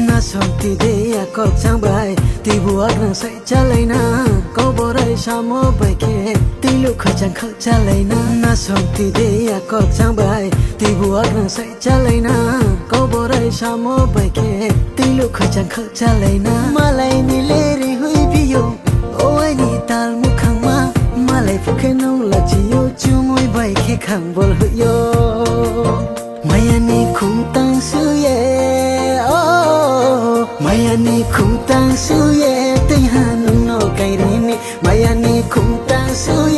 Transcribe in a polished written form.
na son ti de ya ko chang bai ti buak nang sai cha lai na ko bo rai sha mo bai ke ti lu kho chang khao cha lai na son ti de ya ko chang bai ti buak nang sai cha lai na ko bo rai sha mo bai ke ti lu kho chang khao cha lai na ma lai ni le ri hui bi yo o ai ni tal mu khang ma ma lai phu khe nong la chi yo chu moi bai ke khang bol hu yo maya ni khung tang su ye maya ni khung tang su ye tình hà nung nô cây ri ni maya ni khung tang su ye